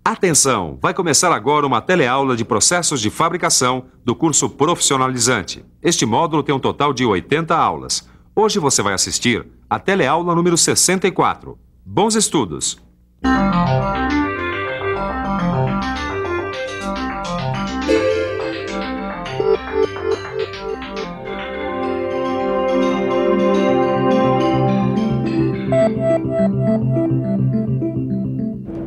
Atenção! Vai começar agora uma teleaula de processos de fabricação do curso profissionalizante. Este módulo tem um total de 80 aulas. Hoje você vai assistir a teleaula número 64. Bons estudos!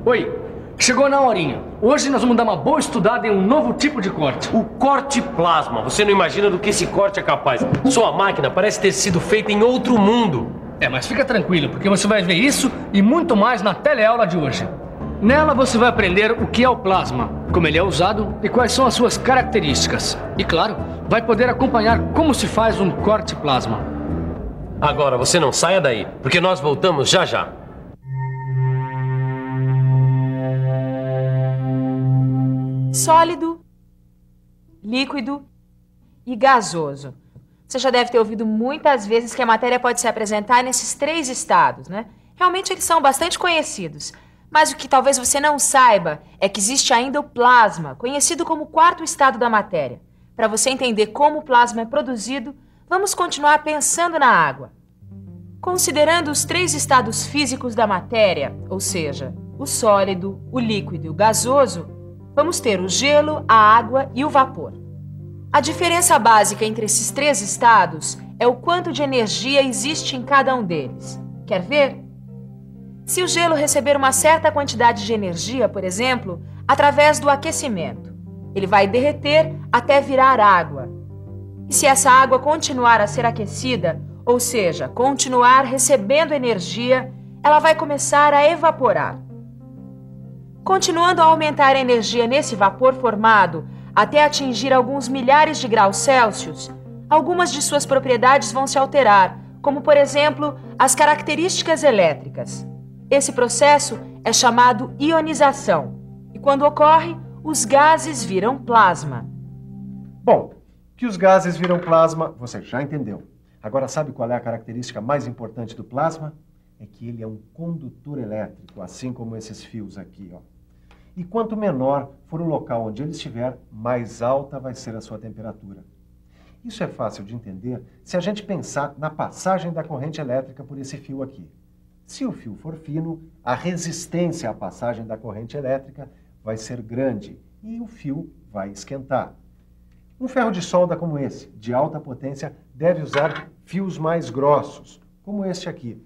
Oi, chegou na horinha. Hoje nós vamos dar uma boa estudada em um novo tipo de corte. O corte plasma. Você não imagina do que esse corte é capaz. Sua máquina parece ter sido feita em outro mundo. Mas fica tranquilo, porque você vai ver isso e muito mais na teleaula de hoje. Nela você vai aprender o que é o plasma, como ele é usado e quais são as suas características. E claro, vai poder acompanhar como se faz um corte plasma. Agora você não saia daí, porque nós voltamos já já. Sólido, líquido e gasoso. Você já deve ter ouvido muitas vezes que a matéria pode se apresentar nesses 3 estados, né? Realmente eles são bastante conhecidos. Mas o que talvez você não saiba é que existe ainda o plasma, conhecido como o 4º estado da matéria. Para você entender como o plasma é produzido, vamos continuar pensando na água. Considerando os 3 estados físicos da matéria, ou seja, o sólido, o líquido e o gasoso, vamos ter o gelo, a água e o vapor. A diferença básica entre esses 3 estados é o quanto de energia existe em cada um deles. Quer ver? Se o gelo receber uma certa quantidade de energia, por exemplo, através do aquecimento, ele vai derreter até virar água. E se essa água continuar a ser aquecida, ou seja, continuar recebendo energia, ela vai começar a evaporar. Continuando a aumentar a energia nesse vapor formado até atingir alguns milhares de graus Celsius, algumas de suas propriedades vão se alterar, como, por exemplo, as características elétricas. Esse processo é chamado ionização, e quando ocorre, os gases viram plasma. Bom, que os gases viram plasma, você já entendeu. Agora sabe qual é a característica mais importante do plasma? É que ele é um condutor elétrico, assim como esses fios aqui, ó. E quanto menor for o local onde ele estiver, mais alta vai ser a sua temperatura. Isso é fácil de entender se a gente pensar na passagem da corrente elétrica por esse fio aqui. Se o fio for fino, a resistência à passagem da corrente elétrica vai ser grande e o fio vai esquentar. Um ferro de solda como esse, de alta potência, deve usar fios mais grossos, como este aqui.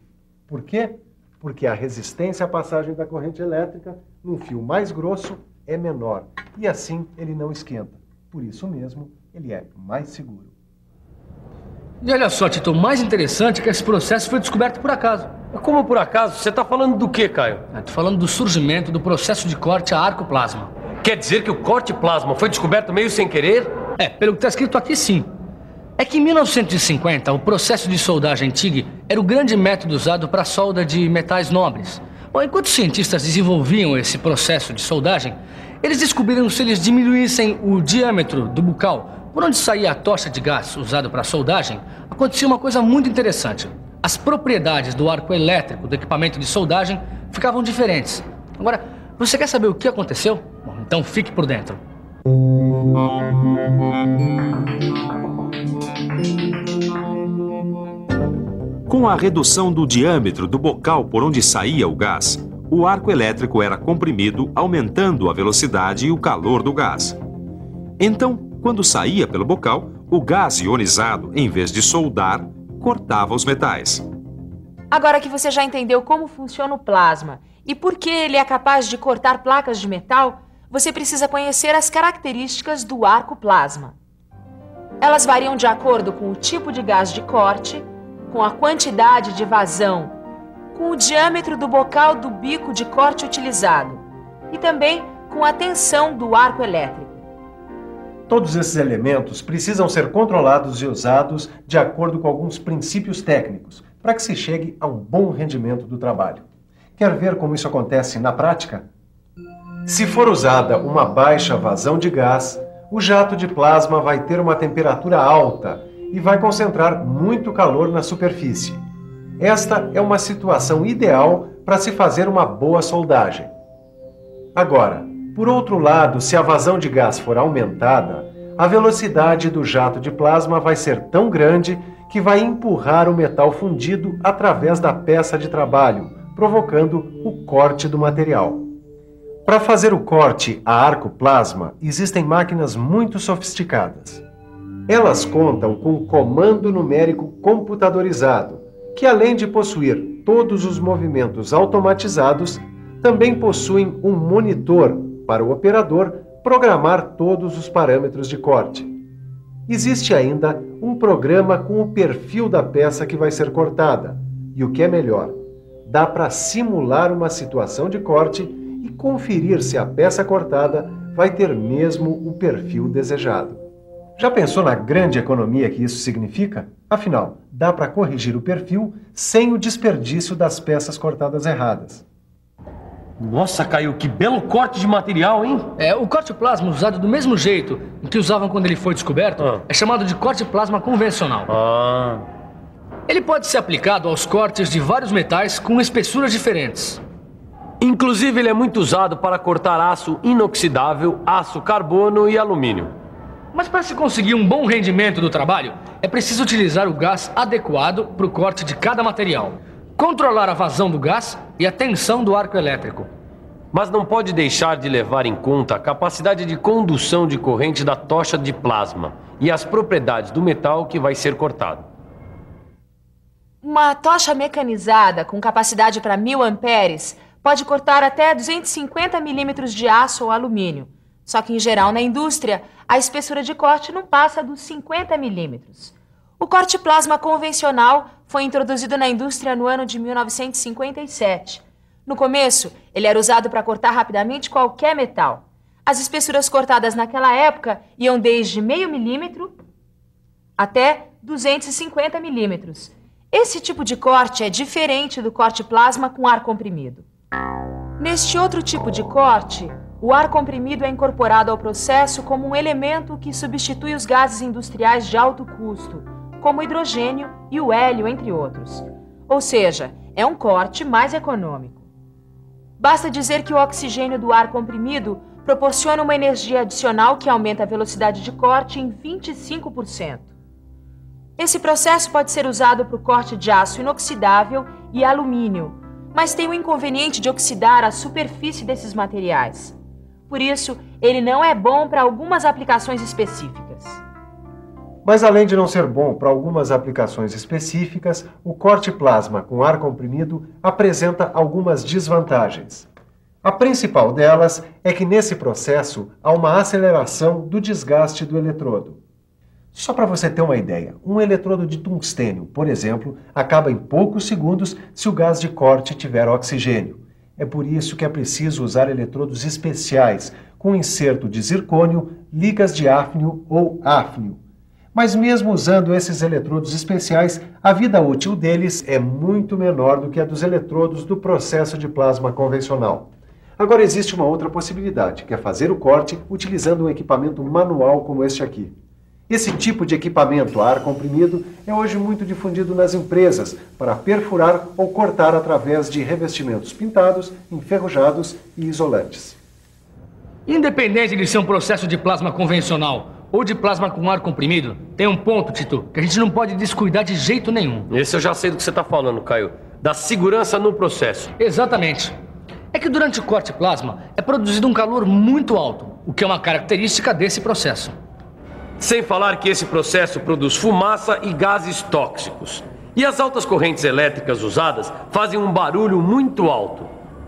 Por quê? Porque a resistência à passagem da corrente elétrica num fio mais grosso é menor e assim ele não esquenta. Por isso mesmo, ele é mais seguro. E olha só, Tito, o mais interessante é que esse processo foi descoberto por acaso. Como por acaso? Você está falando do quê, Caio? Estou falando do surgimento do processo de corte a arco plasma. Quer dizer que o corte plasma foi descoberto meio sem querer? Pelo que está escrito aqui, sim. É que em 1950, o processo de soldagem TIG era o grande método usado para a solda de metais nobres. Bom, enquanto os cientistas desenvolviam esse processo de soldagem, eles descobriram se eles diminuíssem o diâmetro do bocal, por onde saía a tocha de gás usada para a soldagem, acontecia uma coisa muito interessante. As propriedades do arco elétrico do equipamento de soldagem ficavam diferentes. Agora, você quer saber o que aconteceu? Bom, então fique por dentro. Com a redução do diâmetro do bocal por onde saía o gás, o arco elétrico era comprimido, aumentando a velocidade e o calor do gás. Então, quando saía pelo bocal, o gás ionizado, em vez de soldar, cortava os metais. Agora que você já entendeu como funciona o plasma e por que ele é capaz de cortar placas de metal, você precisa conhecer as características do arco plasma. Elas variam de acordo com o tipo de gás de corte, com a quantidade de vazão, com o diâmetro do bocal do bico de corte utilizado e também com a tensão do arco elétrico. Todos esses elementos precisam ser controlados e usados de acordo com alguns princípios técnicos, para que se chegue a um bom rendimento do trabalho. Quer ver como isso acontece na prática? Se for usada uma baixa vazão de gás, o jato de plasma vai ter uma temperatura alta e vai concentrar muito calor na superfície. Esta é uma situação ideal para se fazer uma boa soldagem. Agora, por outro lado, se a vazão de gás for aumentada, a velocidade do jato de plasma vai ser tão grande que vai empurrar o metal fundido através da peça de trabalho, provocando o corte do material. Para fazer o corte a arco plasma, existem máquinas muito sofisticadas. Elas contam com um comando numérico computadorizado, que além de possuir todos os movimentos automatizados, também possuem um monitor para o operador programar todos os parâmetros de corte. Existe ainda um programa com o perfil da peça que vai ser cortada, e o que é melhor, dá para simular uma situação de corte e conferir se a peça cortada vai ter mesmo o perfil desejado. Já pensou na grande economia que isso significa? Afinal, dá para corrigir o perfil sem o desperdício das peças cortadas erradas. Nossa, Caio, que belo corte de material, hein? O corte plasma usado do mesmo jeito que usavam quando ele foi descoberto é chamado de corte plasma convencional. Ele pode ser aplicado aos cortes de vários metais com espessuras diferentes. Inclusive, ele é muito usado para cortar aço inoxidável, aço carbono e alumínio. Mas para se conseguir um bom rendimento do trabalho, é preciso utilizar o gás adequado para o corte de cada material, controlar a vazão do gás e a tensão do arco elétrico. Mas não pode deixar de levar em conta a capacidade de condução de corrente da tocha de plasma e as propriedades do metal que vai ser cortado. Uma tocha mecanizada com capacidade para 1000 amperes pode cortar até 250 milímetros de aço ou alumínio. Só que, em geral, na indústria, a espessura de corte não passa dos 50 milímetros. O corte plasma convencional foi introduzido na indústria no ano de 1957. No começo, ele era usado para cortar rapidamente qualquer metal. As espessuras cortadas naquela época iam desde meio milímetro até 250 milímetros. Esse tipo de corte é diferente do corte plasma com ar comprimido. Neste outro tipo de corte, o ar comprimido é incorporado ao processo como um elemento que substitui os gases industriais de alto custo, como o hidrogênio e o hélio, entre outros. Ou seja, é um corte mais econômico. Basta dizer que o oxigênio do ar comprimido proporciona uma energia adicional que aumenta a velocidade de corte em 25%. Esse processo pode ser usado para o corte de aço inoxidável e alumínio, mas tem o inconveniente de oxidar a superfície desses materiais. Por isso, ele não é bom para algumas aplicações específicas. Mas além de não ser bom para algumas aplicações específicas, o corte plasma com ar comprimido apresenta algumas desvantagens. A principal delas é que nesse processo há uma aceleração do desgaste do eletrodo. Só para você ter uma ideia, um eletrodo de tungstênio, por exemplo, acaba em poucos segundos se o gás de corte tiver oxigênio. É por isso que é preciso usar eletrodos especiais, com inserto de zircônio, ligas de hafnio ou áfnio. Mas mesmo usando esses eletrodos especiais, a vida útil deles é muito menor do que a dos eletrodos do processo de plasma convencional. Agora existe uma outra possibilidade, que é fazer o corte utilizando um equipamento manual como este aqui. Esse tipo de equipamento a ar comprimido é hoje muito difundido nas empresas para perfurar ou cortar através de revestimentos pintados, enferrujados e isolantes. Independente de ser um processo de plasma convencional ou de plasma com ar comprimido, tem um ponto, Tito, que a gente não pode descuidar de jeito nenhum. Esse eu já sei do que você está falando, Caio. Da segurança no processo. Exatamente. É que durante o corte plasma é produzido um calor muito alto, o que é uma característica desse processo. Sem falar que esse processo produz fumaça e gases tóxicos. E as altas correntes elétricas usadas fazem um barulho muito alto.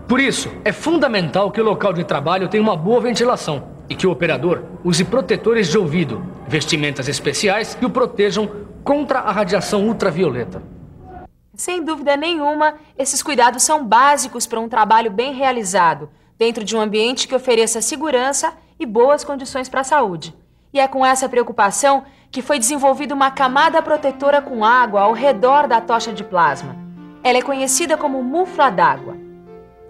Por isso, é fundamental que o local de trabalho tenha uma boa ventilação e que o operador use protetores de ouvido, vestimentas especiais que o protejam contra a radiação ultravioleta. Sem dúvida nenhuma, esses cuidados são básicos para um trabalho bem realizado, dentro de um ambiente que ofereça segurança e boas condições para a saúde. E é com essa preocupação que foi desenvolvida uma camada protetora com água ao redor da tocha de plasma. Ela é conhecida como mufla d'água.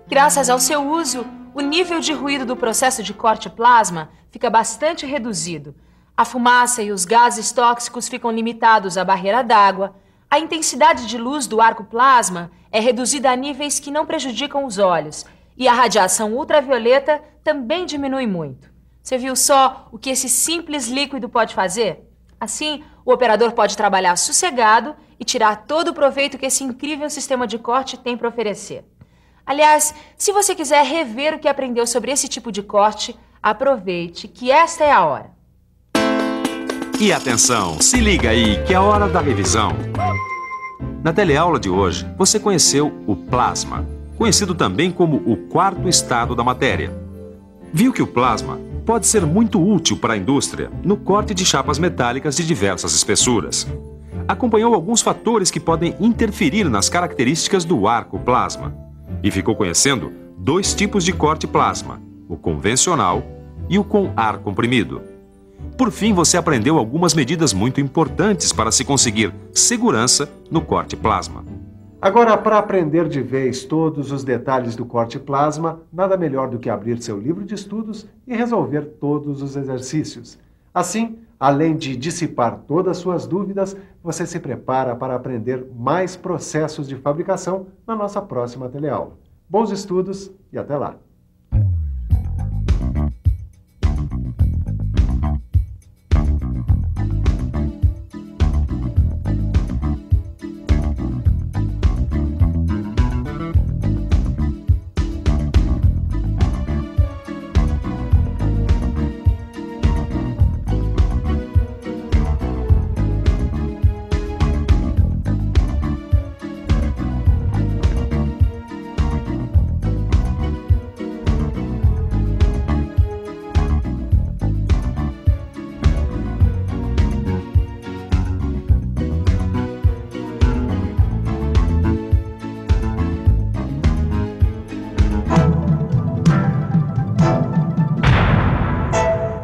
Graças ao seu uso, o nível de ruído do processo de corte plasma fica bastante reduzido. A fumaça e os gases tóxicos ficam limitados à barreira d'água. A intensidade de luz do arco plasma é reduzida a níveis que não prejudicam os olhos. E a radiação ultravioleta também diminui muito. Você viu só o que esse simples líquido pode fazer? Assim, o operador pode trabalhar sossegado e tirar todo o proveito que esse incrível sistema de corte tem para oferecer. Aliás, se você quiser rever o que aprendeu sobre esse tipo de corte, aproveite que esta é a hora. E atenção, se liga aí que é a hora da revisão. Na teleaula de hoje, você conheceu o plasma, conhecido também como o quarto estado da matéria. Viu que o plasma pode ser muito útil para a indústria no corte de chapas metálicas de diversas espessuras. Acompanhou alguns fatores que podem interferir nas características do arco plasma. E ficou conhecendo 2 tipos de corte plasma, o convencional e o com ar comprimido. Por fim, você aprendeu algumas medidas muito importantes para se conseguir segurança no corte plasma. Agora, para aprender de vez todos os detalhes do corte plasma, nada melhor do que abrir seu livro de estudos e resolver todos os exercícios. Assim, além de dissipar todas as suas dúvidas, você se prepara para aprender mais processos de fabricação na nossa próxima teleaula. Bons estudos e até lá!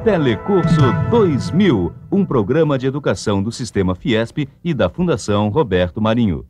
Telecurso 2000, um programa de educação do Sistema Fiesp e da Fundação Roberto Marinho.